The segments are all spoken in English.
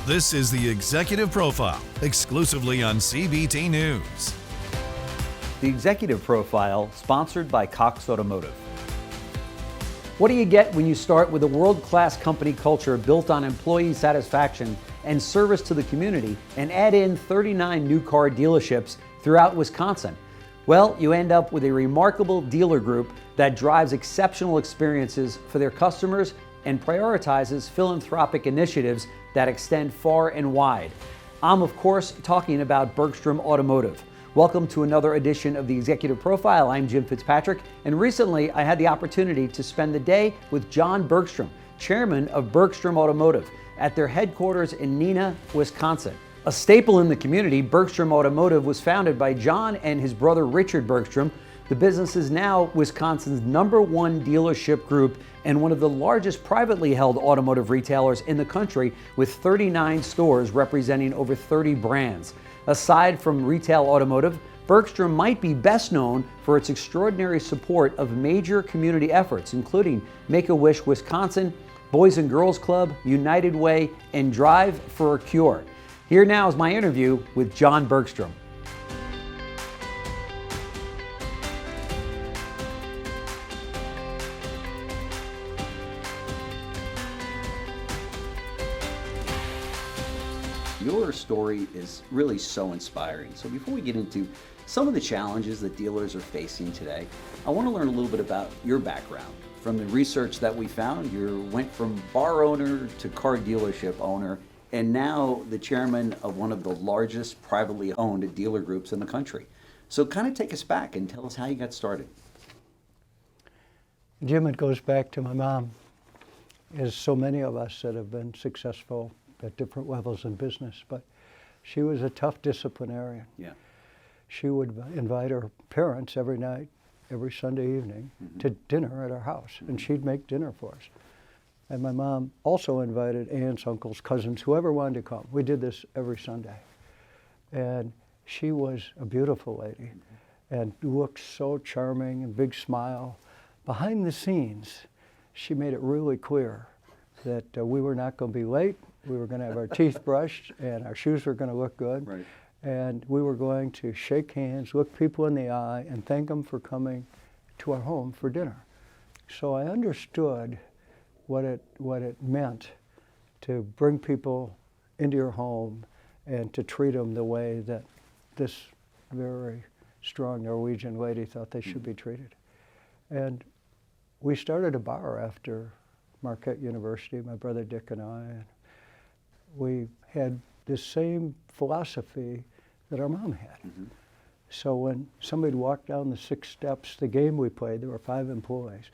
This is the Executive Profile, exclusively on CBT News. The Executive Profile, sponsored by Cox Automotive. What do you get when you start with a world-class company culture built on employee satisfaction and service to the community and add in 39 new car dealerships throughout Wisconsin? Well, you end up with a remarkable dealer group that drives exceptional experiences for their customers and prioritizes philanthropic initiatives that extend far and wide. I'm, of course, talking about Bergstrom Automotive. Welcome to another edition of the Executive Profile. I'm Jim Fitzpatrick, and recently I had the opportunity to spend the day with John Bergstrom, chairman of Bergstrom Automotive, at their headquarters in Neenah, Wisconsin. A staple in the community, Bergstrom Automotive was founded by John and his brother Richard Bergstrom. The business is now Wisconsin's #1 dealership group and one of the largest privately held automotive retailers in the country, with 39 stores representing over 30 brands. Aside from retail automotive, Bergstrom might be best known for its extraordinary support of major community efforts, including Make-A-Wish Wisconsin, Boys and Girls Club, United Way, and Drive for a Cure. Here now is my interview with John Bergstrom. Your story is really so inspiring. So before we get into some of the challenges that dealers are facing today, I want to learn a little bit about your background. From the research that we found, you went from bar owner to car dealership owner, and now the chairman of one of the largest privately owned dealer groups in the country. So kind of take us back and tell us how you got started. Jim, it goes back to my mom, as so many of us that have been successful at different levels in business, but she was a tough disciplinarian. Yeah. She would invite her parents every night, every Sunday evening, to dinner at our house, and she'd make dinner for us. And my mom also invited aunts, uncles, cousins, whoever wanted to come. We did this every Sunday. And she was a beautiful lady and looked so charming and big smile. Behind the scenes, she made it really clear that we were not going to be late. We were going to have our teeth brushed and our shoes were going to look good. Right. And we were going to shake hands, look people in the eye, and thank them for coming to our home for dinner. So I understood what it meant to bring people into your home and to treat them the way that this very strong Norwegian lady thought they should be treated. And we started a bar after Marquette University, my brother Dick and I. And we had this same philosophy that our mom had. So when somebody walked down the 6 steps, the game we played, there were 5 employees,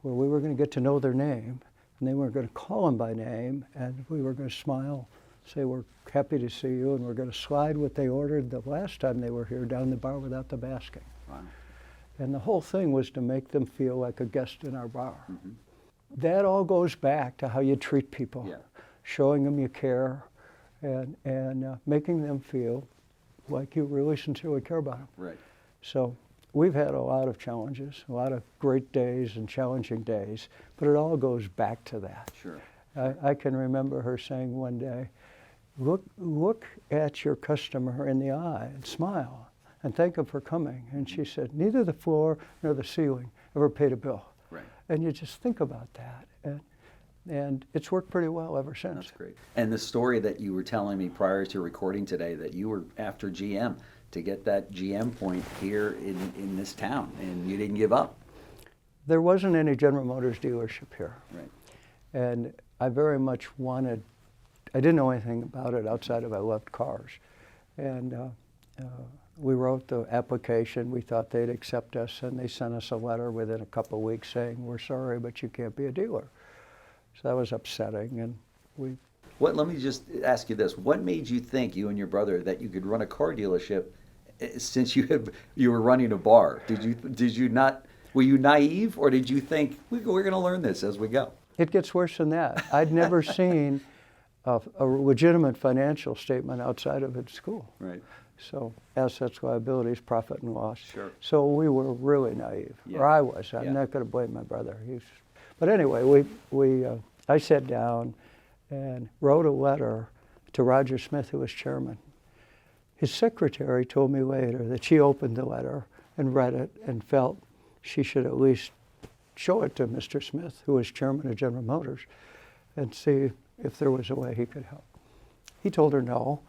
where we were going to get to know their name, and they were going to call them by name, and we were going to smile, say, we're happy to see you, and we're going to slide what they ordered the last time they were here down the bar without the basking. Wow. And the whole thing was to make them feel like a guest in our bar. That all goes back to how you treat people. Yeah. Showing them you care, and making them feel like you really sincerely care about them. Right. So we've had a lot of challenges, a lot of great days and challenging days, but it all goes back to that. Sure. I can remember her saying one day, look at your customer in the eye and smile and thank them for coming. And she said, neither the floor nor the ceiling ever paid a bill. Right. And you just think about that. And it's worked pretty well ever since. That's great. And the story that you were telling me prior to recording today, that you were after GM to get that GM point here in this town, and you didn't give up. There wasn't any General Motors dealership here. Right. And I very much wanted, I didn't know anything about it outside of I loved cars. And we wrote the application. We thought they'd accept us, and they sent us a letter within a couple of weeks saying, we're sorry, but you can't be a dealer. So that was upsetting, and Let me just ask you this. What made you think, you and your brother, that you could run a car dealership since you were running a bar? Did you not, were you naive, or did you think, we're going to learn this as we go? It gets worse than that. I'd never seen a legitimate financial statement outside of its school. Right. So assets, liabilities, profit and loss. Sure. So we were really naive, Yeah. or I was. I'm Yeah. not going to blame my brother. But anyway, I sat down and wrote a letter to Roger Smith, who was chairman. His secretary told me later that she opened the letter and read it and felt she should at least show it to Mr. Smith, who was chairman of General Motors, and see if there was a way he could help. He told her no,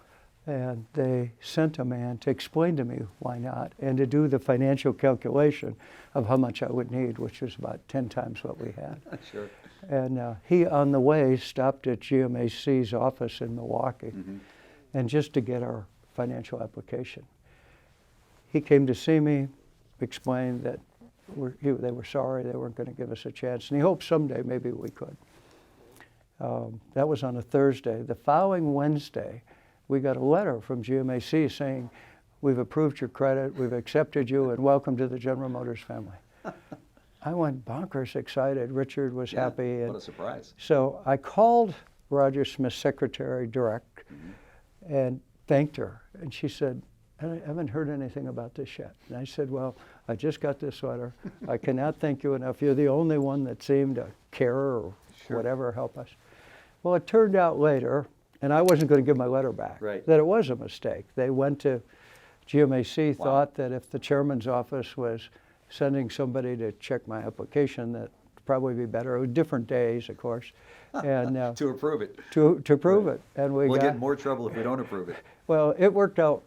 and they sent a man to explain to me why not, and to do the financial calculation of how much I would need, which was about 10 times what we had. Sure. And he, on the way, stopped at GMAC's office in Milwaukee, and just to get our financial application. He came to see me, explained that they were sorry, they weren't going to give us a chance, and he hoped someday maybe we could. That was on a Thursday. The following Wednesday, we got a letter from GMAC saying, we've approved your credit, we've accepted you, and welcome to the General Motors family. I went bonkers excited. Richard was happy. What a surprise. So I called Roger Smith's secretary direct and thanked her. And she said, I haven't heard anything about this yet. And I said, well, I just got this letter. I cannot thank you enough. You're the only one that seemed to care or whatever, help us. Well, it turned out later, and I wasn't going to give my letter back, that it was a mistake. They went to GMAC, thought that if the chairman's office was sending somebody to check my application, that would probably be better. It was different days, of course. And to approve it. To prove it. And we'll get in more trouble if we don't approve it. Well, it worked out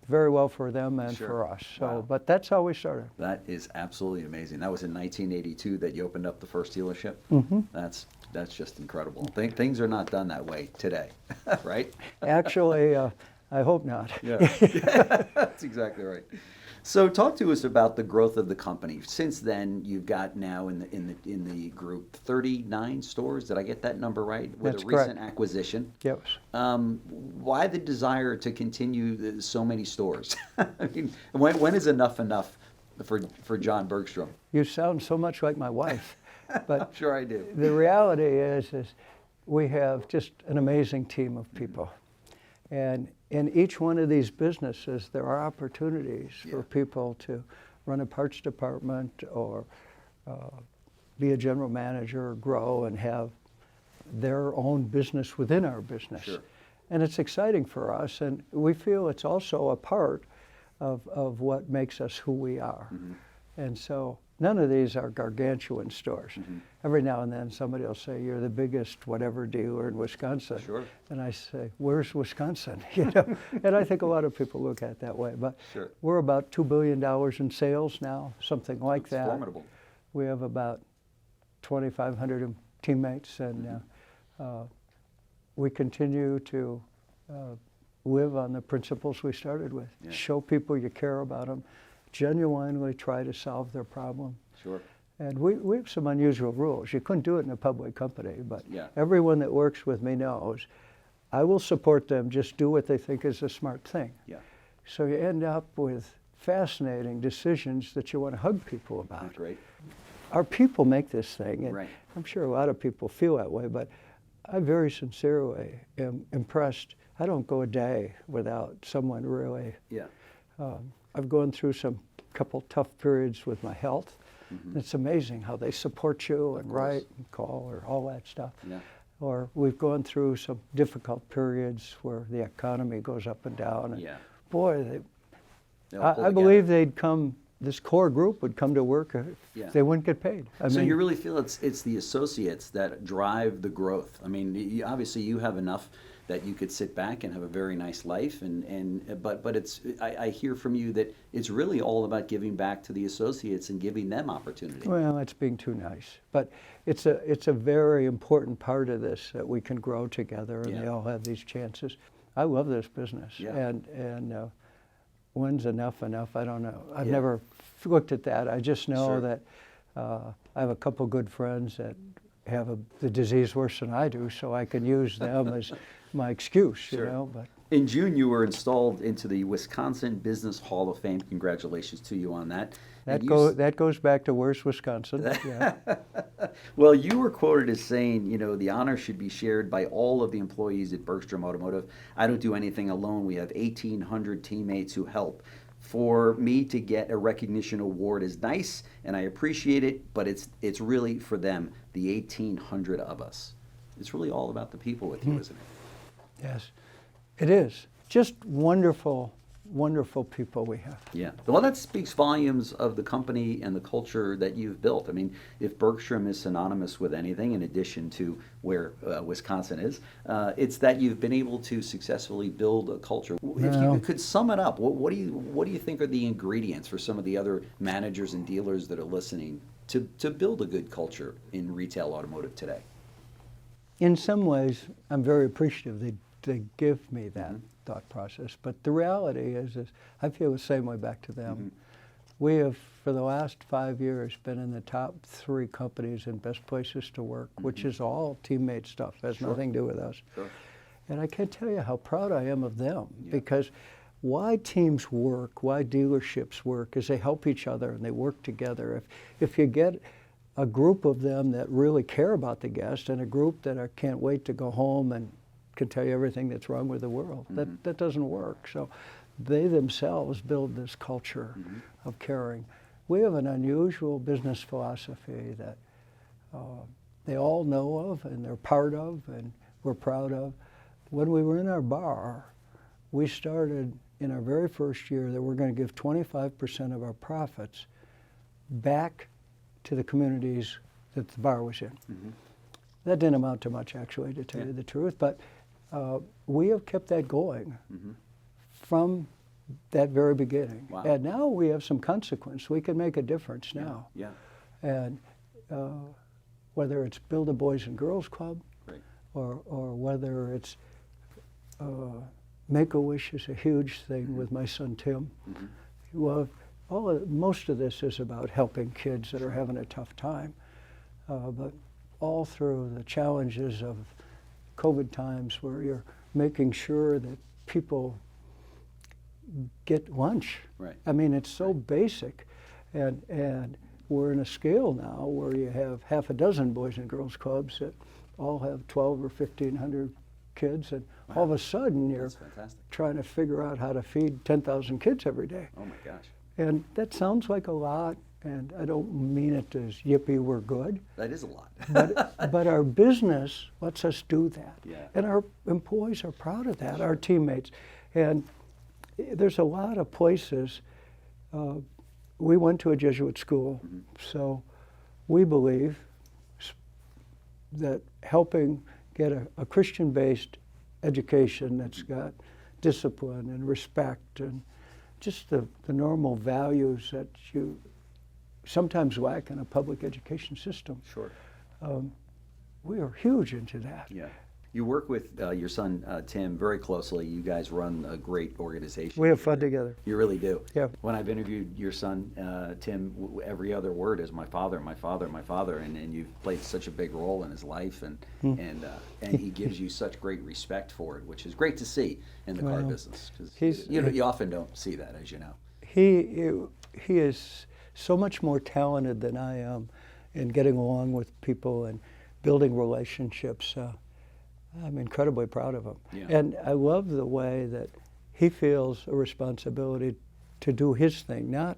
very well for them and for us. So, but that's how we started. That is absolutely amazing. That was in 1982 that you opened up the first dealership. That's just incredible. Things are not done that way today, right? Actually, I hope not. Yeah, that's exactly right. So talk to us about the growth of the company. Since then, you've got now in the group 39 stores. Did I get that number right? With That's a recent correct. acquisition. Yes. Why the desire to continue so many stores? I mean, when is enough for John Bergstrom? You sound so much like my wife. But I'm sure I do. The reality is we have just an amazing team of people. And in each one of these businesses, there are opportunities for people to run a parts department or be a general manager, or grow and have their own business within our business. Sure. And it's exciting for us, and we feel it's also a part of what makes us who we are. And so none of these are gargantuan stores. Every now and then somebody will say, you're the biggest whatever dealer in Wisconsin. Sure. And I say, where's Wisconsin? You know? And I think a lot of people look at it that way. But we're about $2 billion in sales now, something like that. Formidable. We have about 2,500 teammates, and we continue to live on the principles we started with. Show people you care about them. Genuinely try to solve their problem. Sure. And we have some unusual rules. You couldn't do it in a public company, but everyone that works with me knows I will support them, just do what they think is a smart thing. So you end up with fascinating decisions that you want to hug people about. Great. Our people make this thing, and I'm sure a lot of people feel that way, but I very sincerely am impressed. I don't go a day without someone really. I've gone through some couple tough periods with my health. It's amazing how they support you and write and call or all that stuff. Or we've gone through some difficult periods where the economy goes up and down. And boy, I believe they'd come, this core group would come to work if they wouldn't get paid. I so mean, you really feel it's the associates that drive the growth. I mean, obviously you have enough that you could sit back and have a very nice life, but it's I hear from you that it's really all about giving back to the associates and giving them opportunity. Well, that's being too nice, but it's a very important part of this, that we can grow together and they all have these chances. I love this business, and when's enough? I don't know. I've never looked at that. I just know that I have a couple good friends that have the disease worse than I do, so I can use them as my excuse, you know. But in June, you were installed into the Wisconsin Business Hall of Fame. Congratulations to you on that. That goes back to where's Wisconsin? Well, you were quoted as saying, you know, the honor should be shared by all of the employees at Bergstrom Automotive. I don't do anything alone. We have 1,800 teammates who help. For me to get a recognition award is nice, and I appreciate it, but it's really for them, the 1,800 of us. It's really all about the people with you, isn't it? Yes, it is. Just wonderful, wonderful people we have. Yeah. Well, that speaks volumes of the company and the culture that you've built. I mean, if Bergstrom is synonymous with anything, in addition to where Wisconsin is, it's that you've been able to successfully build a culture. If you could sum it up, what do you think are the ingredients for some of the other managers and dealers that are listening to build a good culture in retail automotive today? In some ways, I'm very appreciative they give me that thought process. But the reality is I feel the same way back to them. We have, for the last 5 years, been in the top 3 companies and best places to work, which is all teammate stuff. Has nothing to do with us. And I can't tell you how proud I am of them, because why teams work, why dealerships work, is they help each other and they work together. If you get a group of them that really care about the guest and a group that can't wait to go home and can tell you everything that's wrong with the world, that doesn't work. So they themselves build this culture of caring. We have an unusual business philosophy that they all know of and they're part of and we're proud of. When we were in our bar, we started in our very first year that we're going to give 25% of our profits back to the communities that the bar was in. That didn't amount to much, actually, to tell you the truth, but we have kept that going from that very beginning. And now we have some consequence. We can make a difference now. And whether it's build a Boys and Girls Club, or whether it's Make-A-Wish is a huge thing with my son Tim. Well, most of this is about helping kids that are having a tough time, but all through the challenges of COVID times where you're making sure that people get lunch. I mean, it's so basic, and we're in a scale now where you have half a dozen Boys and Girls Clubs that all have 12 or 1,500 kids, and all of a sudden you're trying to figure out how to feed 10,000 kids every day. Oh my gosh. And that sounds like a lot, and I don't mean it as yippee, we're good. That is a lot. but our business lets us do that. And our employees are proud of that, our teammates. And there's a lot of places. We went to a Jesuit school, so we believe that helping get a Christian-based education that's got discipline and respect and just the normal values that you sometimes lack in a public education system. We are huge into that. You work with your son Tim very closely. You guys run a great organization. We have fun together. You really do. When I've interviewed your son Tim, every other word is my father, my father, my father, and you've played such a big role in his life, and he gives you such great respect for it, which is great to see in the car business. Because you often don't see that, as you know. He is so much more talented than I am in getting along with people and building relationships. I'm incredibly proud of him. And I love the way that he feels a responsibility to do his thing, not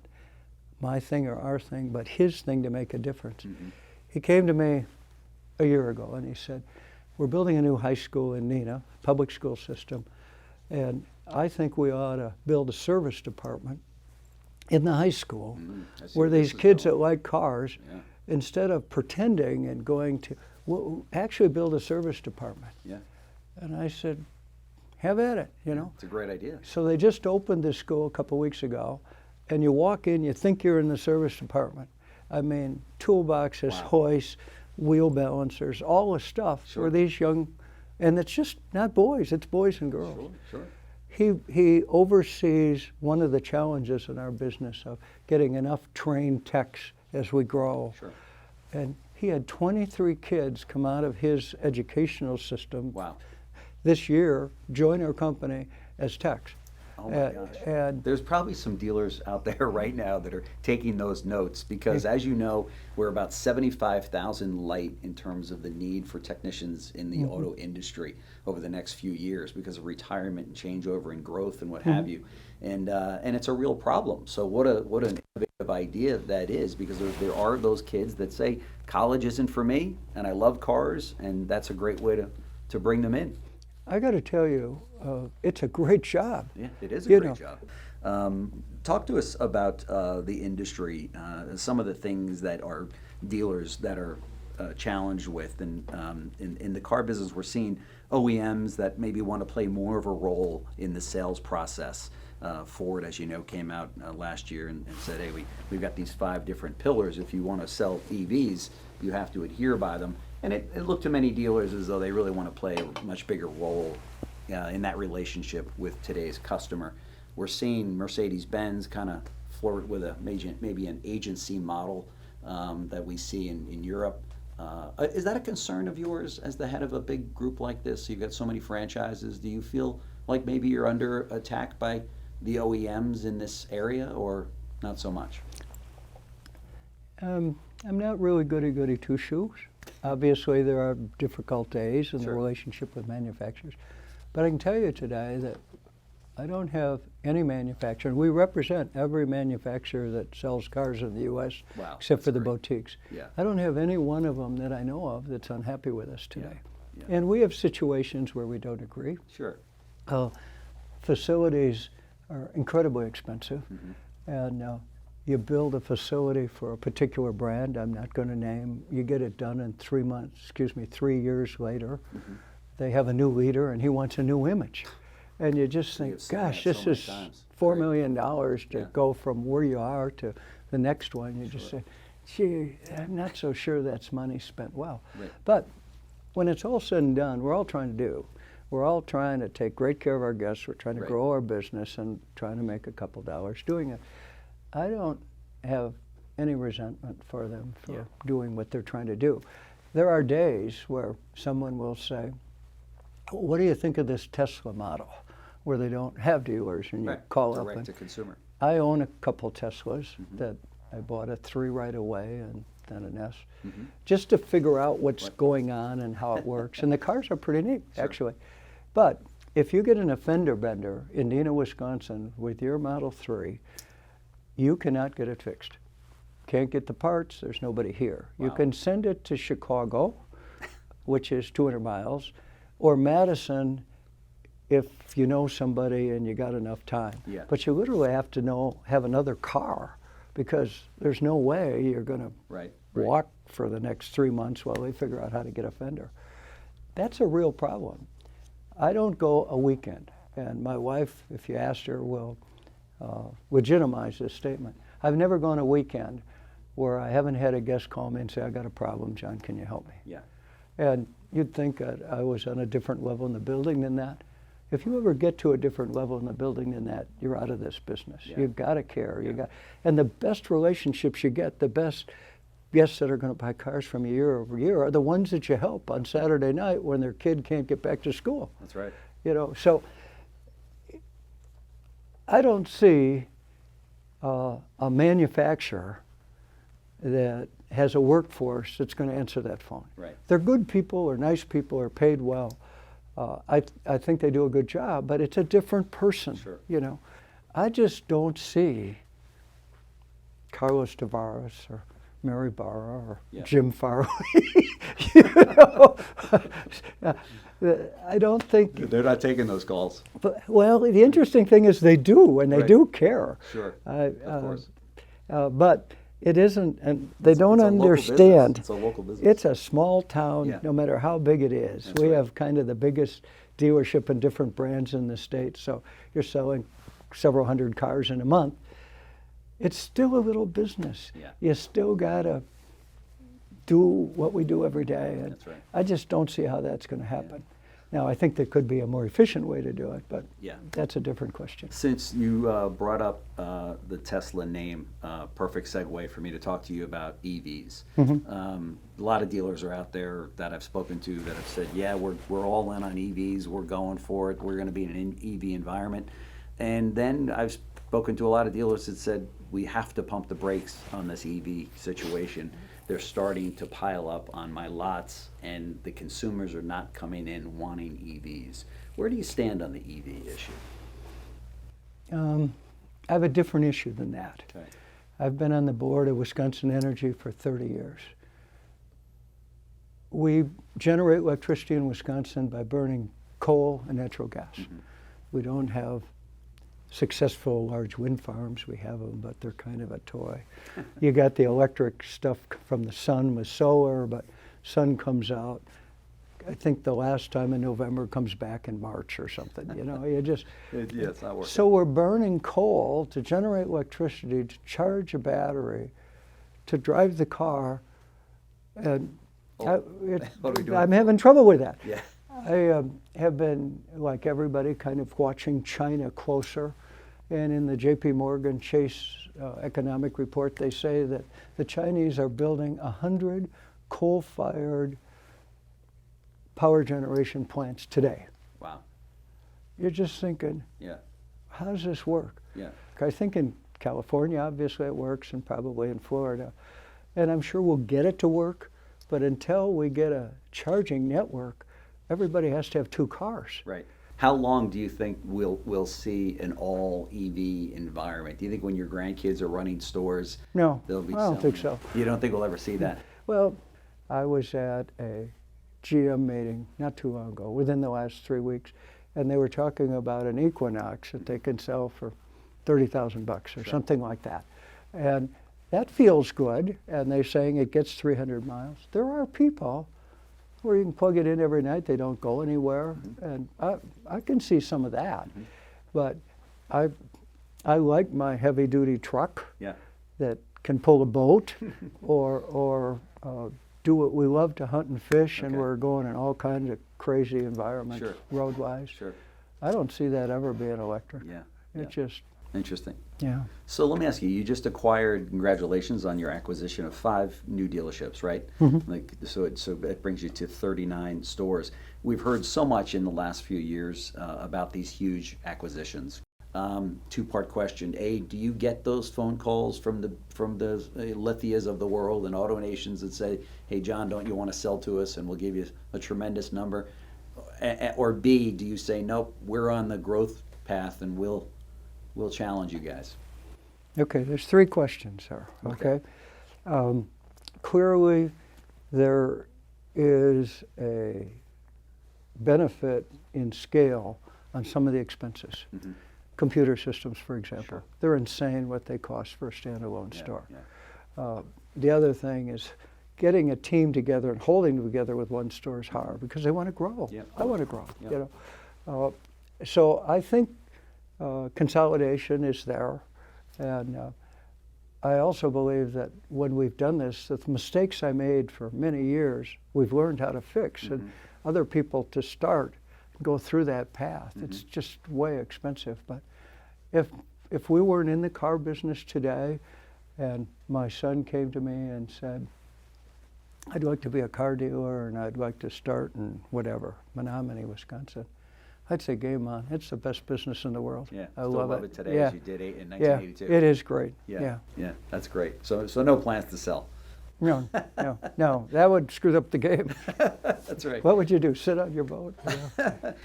my thing or our thing, but his thing to make a difference. He came to me a year ago and he said, we're building a new high school in Neenah, public school system, and I think we ought to build a service department in the high school where these kids that like cars, instead of pretending and going to, we'll actually build a service department. And I said, have at it, you know. It's a great idea. So they just opened this school a couple weeks ago, and you walk in, you think you're in the service department. I mean, toolboxes, hoists, wheel balancers, all the stuff for these young, and it's just not boys, it's boys and girls. He oversees one of the challenges in our business of getting enough trained techs as we grow. And he had 23 kids come out of his educational system this year, join our company as techs. Oh my gosh. And there's probably some dealers out there right now that are taking those notes because, as you know, we're about 75,000 light in terms of the need for technicians in the auto industry over the next few years because of retirement and changeover and growth and what have you. And it's a real problem. So what an innovative idea that is, because there are those kids that say college isn't for me and I love cars, and that's a great way to bring them in. I got to tell you, it's a great job. Yeah, it is a You great know. job. Talk to us about the industry, some of the things that are dealers that are challenged with. And in the car business, we're seeing OEMs that maybe want to play more of a role in the sales process. Ford, as you know, came out last year and said, hey, we've got these 5 different pillars. If you want to sell EVs, you have to adhere by them. And it looked to many dealers as though they really want to play a much bigger role in that relationship with today's customer. We're seeing Mercedes-Benz kind of flirt with maybe an agency model that we see in Europe. Is that a concern of yours as the head of a big group like this? You've got so many franchises. Do you feel like maybe you're under attack by the OEMs in this area, or not so much? I'm not really goody-goody two-shoes. Obviously, there are difficult days in Sure. the relationship with manufacturers. But I can tell you today that I don't have any manufacturer. We represent every manufacturer that sells cars in the U.S. Wow, except that's for the great. boutiques. Yeah. I don't have any one of them that I know of that's unhappy with us today. Yeah. And we have situations where we don't agree. Sure. Facilities are incredibly expensive, Mm-hmm. and you build a facility for a particular brand, I'm not going to name, you get it done in 3 years later. Mm-hmm. They have a new leader and he wants a new image. And you just think, You've seen gosh, that so this many is times. $4 Right. million to Yeah. go from where you are to the next one. You just Sure. say, gee, I'm not so sure that's money spent well. Right. But when it's all said and done, we're all trying to take great care of our guests. We're trying to Right. grow our business and trying to make a couple dollars doing it. I don't have any resentment for them for Yeah. doing what they're trying to do. There are days where someone will say, what do you think of this Tesla model where they don't have dealers and you Right. call up? Direct And to consumer. I own a couple Teslas Mm-hmm. that I bought a 3 right away and then an S, Mm-hmm. just to figure out what's What- going on and how it works. And the cars are pretty neat, Sure. actually. But if you get an fender bender in Neenah, Wisconsin with your Model 3, you cannot get it fixed. Can't get the parts, there's nobody here. You Wow. can send it to Chicago, which is 200 miles, or Madison if you know somebody and you got enough time. Yeah. But you literally have to have another car because there's no way you're going to Right. walk for the next 3 months while they figure out how to get a fender. That's a real problem. I don't go a weekend, and my wife, if you asked her, will legitimize this statement. I've never gone a weekend where I haven't had a guest call me and say, I got a problem, John, can you help me? Yeah. And you'd think that I was on a different level in the building than that. If you ever get to a different level in the building than that, you're out of this business. Yeah. You've got to care. Yeah. And the best relationships you get, the best guests that are going to buy cars from you year over year are the ones that you help on Saturday night when their kid can't get back to school. That's right. So I don't see a manufacturer that has a workforce that's going to answer that phone. Right. They're good people or nice people or paid well. I think they do a good job, but it's a different person. Sure. I just don't see Carlos Tavares or Mary Barra or Yeah. Jim Farley. I don't think. They're not taking those calls. But, well, the interesting thing is they do, and they Right. do care. Sure. Of course. But it isn't, and they don't It's a local understand. business. It's a local business. It's a small town, Yeah. no matter how big it is. That's We right. have kind of the biggest dealership in different brands in the state, so you're selling several hundred cars in a month. It's still a little business. Yeah. You still got to do what we do every day. And That's right. I just don't see how that's going to happen. Now, I think there could be a more efficient way to do it, but Yeah. that's a different question. Since you brought up the Tesla name, perfect segue for me to talk to you about EVs. A lot of dealers are out there that I've spoken to that have said, yeah, we're all in on EVs, we're going for it, we're going to be in an EV environment. And then I've spoken to a lot of dealers that said, we have to pump the brakes on this EV situation. They're starting to pile up on my lots, and the consumers are not coming in wanting EVs. Where do you stand on the EV issue? I have a different issue than that. Okay. I've been on the board of Wisconsin Energy for 30 years. We generate electricity in Wisconsin by burning coal and natural gas. We don't have successful large wind farms. We have them, but they're kind of a toy. You got the electric stuff from the sun with solar, but sun comes out, I think the last time in November, comes back in March or something. You know, you just. It's not working. So we're burning coal to generate electricity, to charge a battery, to drive the car, and What are we doing? I'm having trouble with that. Yeah. I have been, like everybody, kind of watching China closer. And in the J.P. Morgan Chase economic report, they say that the Chinese are building 100 coal-fired power generation plants today. Wow. You're just thinking, Yeah. how does this work? Yeah. I think in California, obviously it works, and probably in Florida. And I'm sure we'll get it to work, but until we get a charging network, everybody has to have 2 cars. Right. How long do you think we'll see an all EV environment? Do you think when your grandkids are running stores, No, they'll be I don't think so. You don't think we'll ever see that? Well, I was at a GM meeting not too long ago, within the last 3 weeks, and they were talking about an Equinox that they can sell for $30,000 or something like that. And that feels good, and they're saying it gets 300 miles. There are people where you can plug it in every night, they don't go anywhere, and I can see some of that. But I like my heavy-duty truck Yeah. that can pull a boat or do what we love to hunt and fish, and Okay. we're going in all kinds of crazy environments, Sure. road-wise. Sure. I don't see that ever being electric. Yeah. It's yeah. just, Interesting. yeah. So let me ask you, you just acquired, congratulations on your acquisition of 5 new dealerships, right? Like, so it brings you to 39 stores. We've heard so much in the last few years about these huge acquisitions. 2-part question. A, do you get those phone calls from the Lithias of the world and AutoNations that say, hey, John, don't you want to sell to us and we'll give you a tremendous number? Or B, do you say, nope, we're on the growth path and we'll challenge you guys? Okay, there's 3 questions there, okay? Clearly, there is a benefit in scale on some of the expenses. Computer systems, for example. Sure. They're insane what they cost for a standalone store. Yeah. The other thing is getting a team together and holding together with one store is hard because they want to grow. Yep. I want to grow, Yep. you know. So I think consolidation is there, and I also believe that when we've done this, that the mistakes I made for many years, we've learned how to fix, and other people to start go through that path. It's just way expensive, but if we weren't in the car business today, and my son came to me and said, I'd like to be a car dealer and I'd like to start in whatever, Menominee, Wisconsin, I'd say game on. It's the best business in the world. Yeah, I still love it today as you did in Yeah, 1982. it is great. Yeah, yeah, that's great. So no plans to sell. No, that would screw up the game. That's right. What would you do, sit on your boat?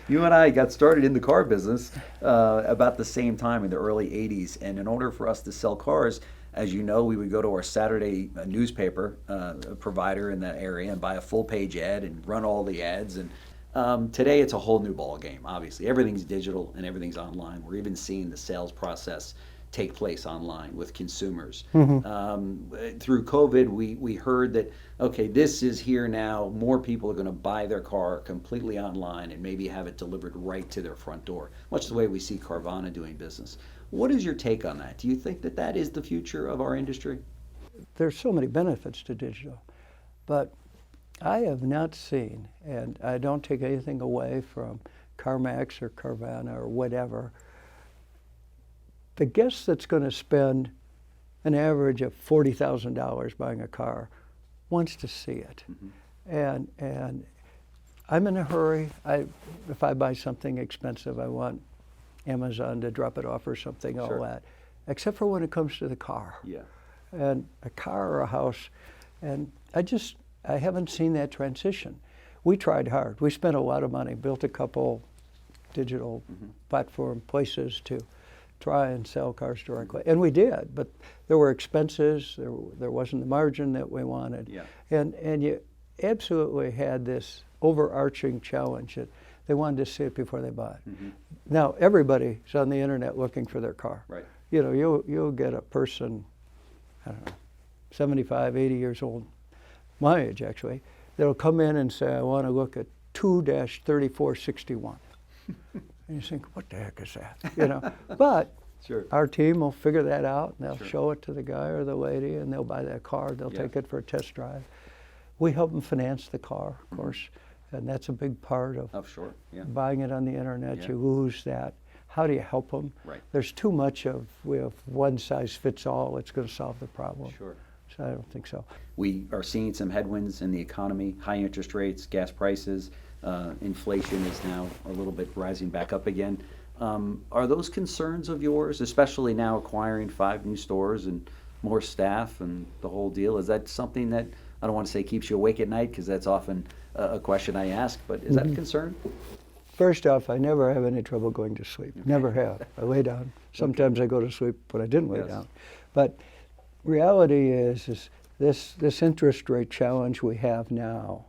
You and I got started in the car business about the same time in the early 80s. And in order for us to sell cars, as you know, we would go to our Saturday newspaper provider in that area and buy a full-page ad and run all the ads. And today it's a whole new ball game, obviously. Everything's digital and everything's online. We're even seeing the sales process take place online with consumers. Through COVID, we heard that, okay, this is here now. More people are going to buy their car completely online and maybe have it delivered right to their front door, much the way we see Carvana doing business. What is your take on that? Do you think that that is the future of our industry? There's so many benefits to digital, but I have not seen, and I don't take anything away from CarMax or Carvana or whatever, the guest that's going to spend an average of $40,000 buying a car wants to see it. And I'm in a hurry. If I buy something expensive, I want Amazon to drop it off or something, all that. Except for when it comes to the car. Yeah. And a car or a house. And I haven't seen that transition. We tried hard. We spent a lot of money, built a couple digital platform places to try and sell cars directly. And we did, but there were expenses, there wasn't the margin that we wanted. Yeah. And you absolutely had this overarching challenge that They wanted to see it before they bought it. Now everybody's on the internet looking for their car. Right. You know, you'll get a person, I don't know, 75, 80 years old, my age actually, that'll come in and say, I want to look at 2-3461. And you think, what the heck is that? You know, but Sure. our team will figure that out, and they'll Sure. show it to the guy or the lady, and they'll buy that car. They'll Yeah. take it for a test drive. We help them finance the car, of course, and that's a big part of Oh, sure. Yeah. buying it on the internet. Yeah. You lose that. How do you help them? Right. There's too much of we have one size fits all. It's going to solve the problem. Sure. So I don't think so. We are seeing some headwinds in the economy, high interest rates, gas prices, inflation is now a little bit rising back up again. Are those concerns of yours, especially now acquiring 5 new stores and more staff and the whole deal? Is that something that, I don't want to say keeps you awake at night, because that's often a question I ask, but is that a concern? First off, I never have any trouble going to sleep. Never have. I lay down. Sometimes I go to sleep when I didn't lay Yes. down. But reality is this interest rate challenge we have now,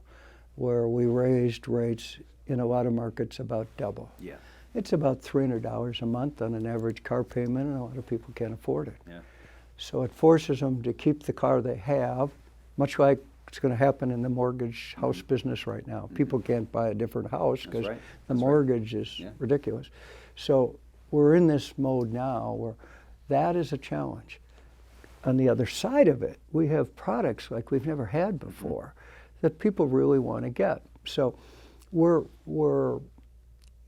where we raised rates in a lot of markets about double. Yeah. It's about $300 a month on an average car payment, and a lot of people can't afford it. Yeah. So it forces them to keep the car they have, much like it's going to happen in the mortgage house business right now. People can't buy a different house That's because right. the That's right. mortgage is Yeah. ridiculous. So we're in this mode now where that is a challenge. On the other side of it, we have products like we've never had before that people really want to get. So we're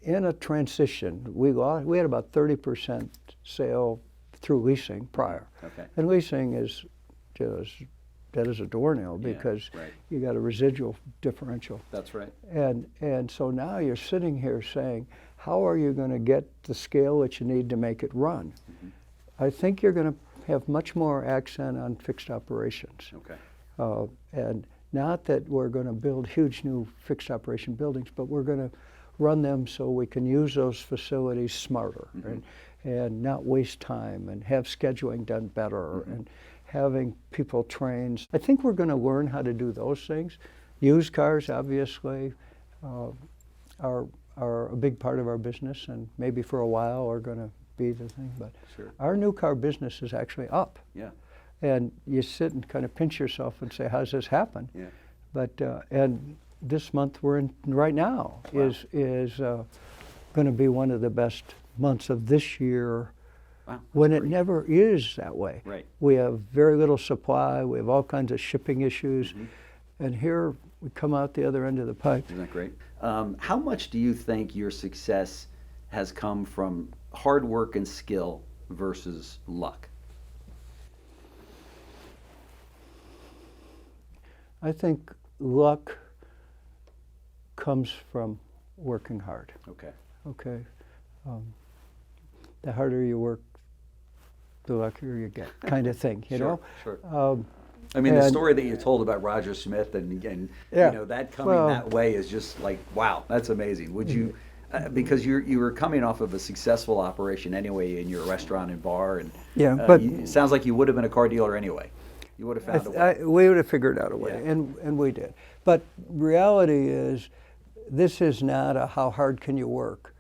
in a transition. We had about 30% sale through leasing prior. Okay. And leasing is just dead as a doornail Yeah, because right. you got a residual differential. That's right. And so now you're sitting here saying, how are you going to get the scale that you need to make it run? I think you're going to have much more accent on fixed operations. Okay. And not that we're going to build huge new fixed operation buildings, but we're going to run them so we can use those facilities smarter and not waste time and have scheduling done better and having people trained. I think we're going to learn how to do those things. Used cars, obviously, are a big part of our business, and maybe for a while are going to be the thing. But Sure. our new car business is actually up. Yeah. And you sit and kind of pinch yourself and say, how's this happen? Yeah. But and this month we're in right now Wow. is going to be one of the best months of this year. Wow. When That's it great. never is that way. Right. We have very little supply. We have all kinds of shipping issues, and here we come out the other end of the pipe. Isn't that great? How much do you think your success has come from hard work and skill versus luck? I think luck comes from working hard. Okay. Okay, the harder you work, the luckier you get, kind of thing. You know. Sure. I The story that you told about Roger Smith and Yeah. that coming Well- that way is just like, wow, that's amazing. Would you, because you were coming off of a successful operation anyway in your restaurant and bar, and Yeah, but- it sounds like you would have been a car dealer anyway. You would have found a way. we would have figured out a way, Yeah. and we did. But reality is, this is not a how hard can you work.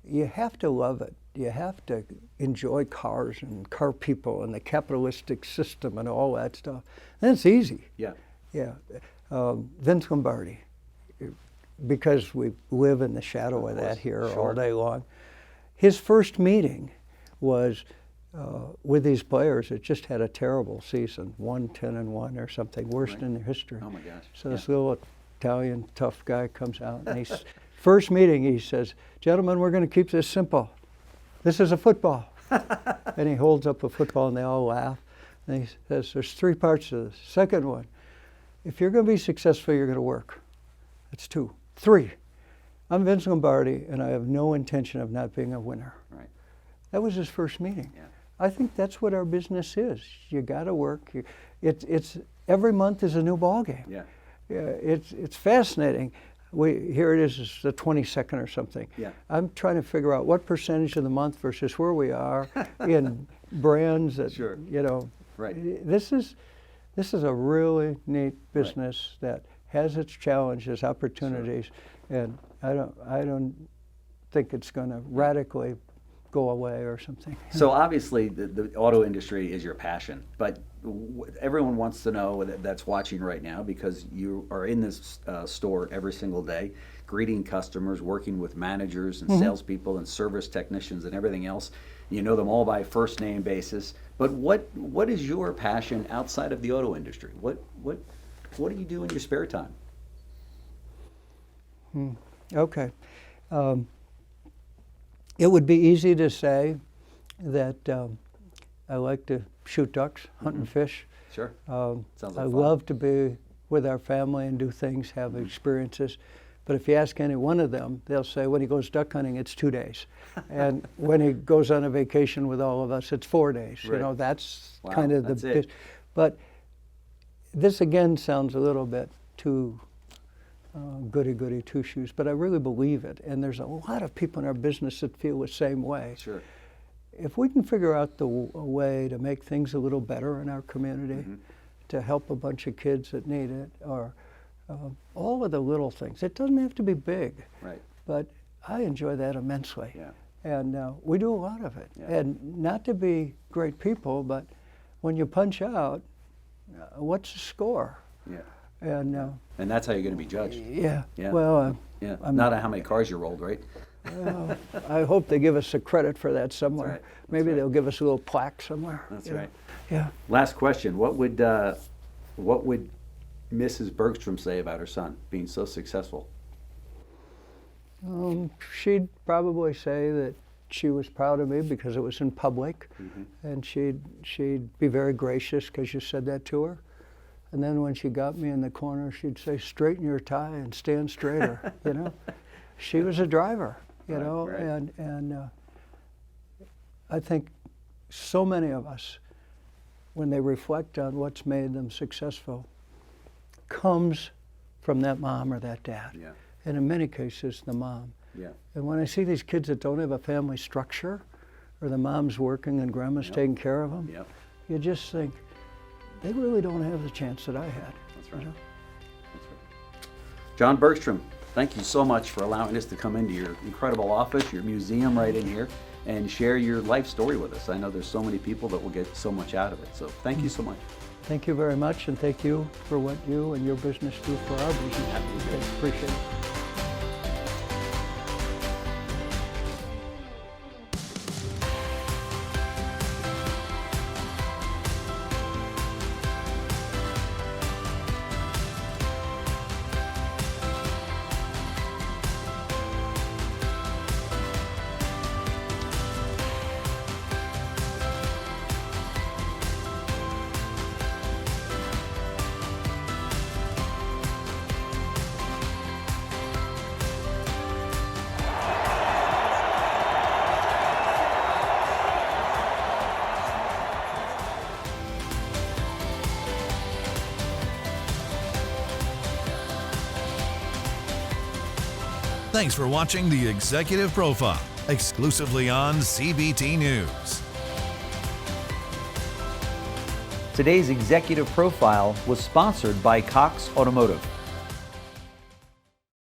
You have to love it. You have to enjoy cars and car people and the capitalistic system and all that stuff. Then it's easy. Yeah. Yeah. Vince Lombardi, because we live in the shadow of that course. here Sure. all day long, his first meeting was with these players that just had a terrible season, 1-10-1 or something, worst Right. in their history. Oh my gosh. So this little Italian tough guy comes out and he's first meeting he says, "Gentlemen, we're going to keep this simple. This is a football." And he holds up a football and they all laugh. And he says, "There's 3 parts to this. Second one, if you're going to be successful, you're going to work. That's 2. 3, I'm Vince Lombardi and I have no intention of not being a winner." Right. That was his first meeting. Yeah. I think that's what our business is. You got to work. It's every month is a new ball game. Yeah. It's fascinating. Here it is, it's the 22nd or something. Yeah. I'm trying to figure out what percentage of the month versus where we are in brands that Sure. Right. This is a really neat business that has its challenges, opportunities, and I don't think it's going to radically go away or something. So obviously the auto industry is your passion, but everyone wants to know that's watching right now, because you are in this store every single day, greeting customers, working with managers and salespeople and service technicians and everything else. You know them all by first name basis. But what is your passion outside of the auto industry? What do you do in your spare time? Okay. It would be easy to say that I like to shoot ducks, hunt and fish. Sure. Sounds like I fun. love to be with our family and do things, have experiences. But if you ask any one of them, they'll say when he goes duck hunting, it's 2 days. And when he goes on a vacation with all of us, it's 4 days. Right. You know, that's Wow, kind of that's the... it. But this, again, sounds a little bit too goody-goody two-shoes, but I really believe it. And there's a lot of people in our business that feel the same way. Sure. If we can figure out a way to make things a little better in our community, to help a bunch of kids that need it, or all of the little things. It doesn't have to be big, Right. but I enjoy that immensely. Yeah. And we do a lot of it. Yeah. And not to be great people, but when you punch out, what's the score? Yeah. And And that's how you're going to be judged. yeah, Yeah. well, Yeah. I'm- Not how many cars you rolled, right? well, I hope they give us a credit for that somewhere. right. That's Maybe right. they'll give us a little plaque somewhere. That's you know. right. Yeah. Last question. What would Mrs. Bergstrom say about her son being so successful? She'd probably say that she was proud of me because it was in public, and she'd be very gracious because you said that to her. And then when she got me in the corner, she'd say, "Straighten your tie and stand straighter." You know, she was a driver. You Right, know, right. and I think so many of us, when they reflect on what's made them successful, comes from that mom or that dad. Yeah. And in many cases, the mom. Yeah. And when I see these kids that don't have a family structure, or the mom's working and grandma's taking care of them, Yep. you just think, they really don't have the chance that I had. That's right. you know? That's right. John Bergstrom, thank you so much for allowing us to come into your incredible office, your museum right in here, and share your life story with us. I know there's so many people that will get so much out of it. So thank you so much. Thank you very much, and thank you for what you and your business do for our business. Okay, appreciate it. Thanks for watching The Executive Profile, exclusively on CBT News. Today's Executive Profile was sponsored by Cox Automotive.